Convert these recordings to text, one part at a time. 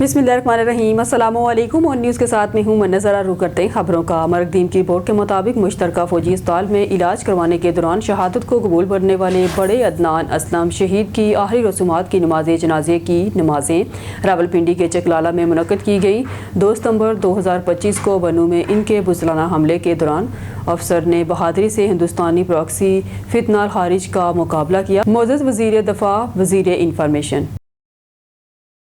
बिस्मिल्लाहिर्रहमानिर्रहीम। अस्सलाम वालेकुम। और न्यूज़ के साथ में हूँ मैं। नज़र रुख करते हैं खबरों का। मरकदीम की रिपोर्ट के मुताबिक मुश्तरका फौजी अस्पताल में इलाज करवाने के दौरान शहादत को कबूल करने वाले बड़े अदनान असलम शहीद की आखिरी रसूमात की नमाज जनाजे की नमाजें रावलपिंडी के चकलाला में मुनक्कद की गई। 2 सितंबर 2025 को बनू में इनके बुज़दिलाना हमले के दौरान अफसर ने बहादुरी से हिंदुस्तानी प्रॉक्सी फितनाल खारिज का मुकाबला किया। मोअज़्ज़ज़ वज़ीर दफ़ा वज़ीर इंफॉर्मेशन।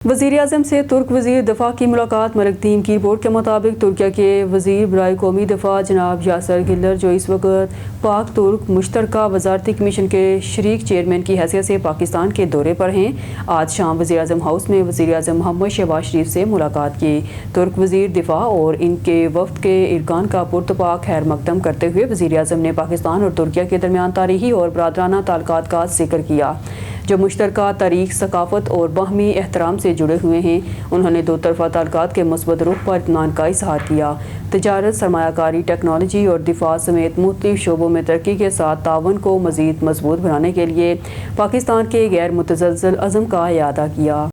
वज़ीर आज़म से तुर्क वज़ीर दफ़ा की मुलाकात। मरकदीम की रिपोर्ट के मुताबिक तुर्किया के वज़ीर बराए कौमी दफ़ा जनाब यासर गिलर, जो इस वक्त पाक तुर्क मुश्तरका वज़ारती कमीशन के शरीक चेयरमैन की हैसियत से पाकिस्तान के दौरे पर हैं, आज शाम वज़ीर आज़म हाउस में वज़ीर आज़म मोहम्मद शहबाज शरीफ से मुलाकात की। तुर्क वज़ीर दिफा और इनके वफ़द के इरकान का पुरतपाक खैर मकदम करते हुए वज़ीर आज़म ने पाकिस्तान और तुर्किया के दरमियान तारीख़ी और बरादराना ताल्लुकात का ज़िक्र किया, जो मुश्तरका तारीख़, सकाफ़त और बाहमी एहतराम से जुड़े हुए हैं। उन्होंने दो तरफ़ा ताल्लुकात के मुस्बत रुख पर इत्मीनान का इज़हार किया। तिजारत, सरमायाकारी, टेक्नोलॉजी और दिफा समेत मुख्तलिफ शोबों में तरक्की के साथ ताउन को मज़ीद मजबूत बनाने के लिए पाकिस्तान के गैर मुतज़लज़ल अज़म का इआदा किया।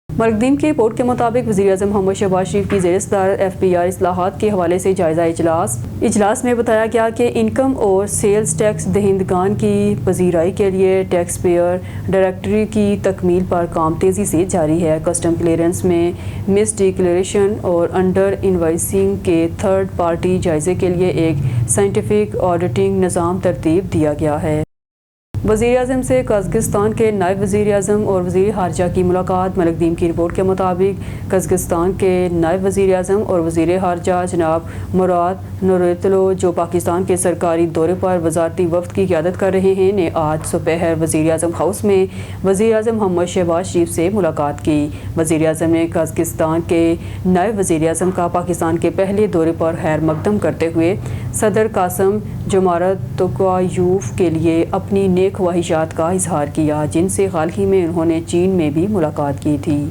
मरकदीम की रिपोर्ट के मुताबिक वज़ीर आज़म मोहम्मद शहबाज शरीफ की ज़ेर सदारत FPR इस्लाहात के हवाले से जायज़ा इजलास में बताया गया कि इनकम और सेल्स टैक्स दहिंदगान की पजीराई के लिए टैक्स पेयर डायरेक्टरी की तकमील पर काम तेज़ी से जारी है। कस्टम क्लियरेंस में मिस डिक्लेरेशन और अंडर इन्वाइसिंग के थर्ड पार्टी जायज़े के लिए एक साइंटिफिक ऑडिटिंग निज़ाम तरतीब दिया गया है। वज़ीर आज़म से कज़ाकिस्तान के नायब वज़ीर आज़म और वज़ीर ख़ारजा की मुलाकात। मरकदीम की रिपोर्ट के मुताबिक कज़ाकिस्तान के नायब वज़ीर आज़म और वज़ीर ख़ारजा जनाब मुराद नूरतलो, जो पाकिस्तान के सरकारी दौरे पर वज़ारती वफ़द की क़यादत कर रहे हैं, ने आज सुपहर वज़ीर आज़म हाउस में वज़ीर आज़म मोहम्मद शहबाज शरीफ से मुलाकात की। वज़ीर आज़म ने कज़ाकिस्तान के नायब वज़ीर आज़म का पाकिस्तान के पहले दौरे पर खैर मकदम करते हुए सदर कासिम जोमारत तोकायूफ के लिए अपनी नेक ख्वाहिशात का इजहार किया, जिनसे हाल ही में उन्होंने चीन में भी मुलाकात की थी।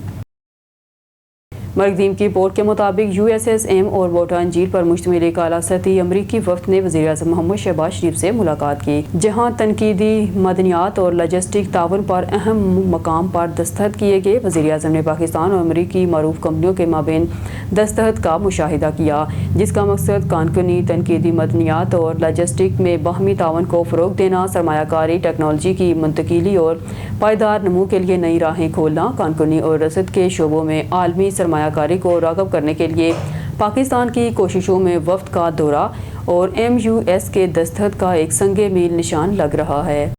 मरकदीम की रिपोर्ट के मुताबिक USSM और भूटान झील पर मुश्तमिल एक आला सतही अमरीकी वफ़द ने वज़ीर आज़म मोहम्मद शहबाज शरीफ से मुलाकात की, जहाँ तनकीदी मदनियात और लॉजिस्टिक ताउन पर अहम मकाम पर दस्तखत किए गए। वज़ीर आज़म ने पाकिस्तान और अमरीकी मरूफ कंपनियों के माबेन दस्तखत का मुशाहिदा किया, जिसका मकसद कानूनी, तनकीदी मदनियात और लॉजिस्टिक में बाहमी ताउन को फ़रोग़ देना, सरमायाकारी, टेक्नोलॉजी की मुंतकिली और पायदार नमू के लिए नई राहें खोलना, कानूनी और रसद के शोबों में आलमी सरमायाकारी को राग़ब करने के लिए पाकिस्तान की कोशिशों में वफ़द का दौरा और MUS के दस्तखत का एक संगे मील निशान लग रहा है।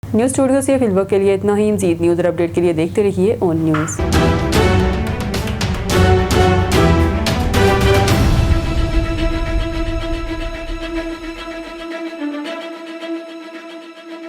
न्यूज़ स्टूडियो से फिलहाल के लिए इतना ही। मज़ीद न्यूज़ और अपडेट के लिए देखते रहिए ऑन न्यूज़।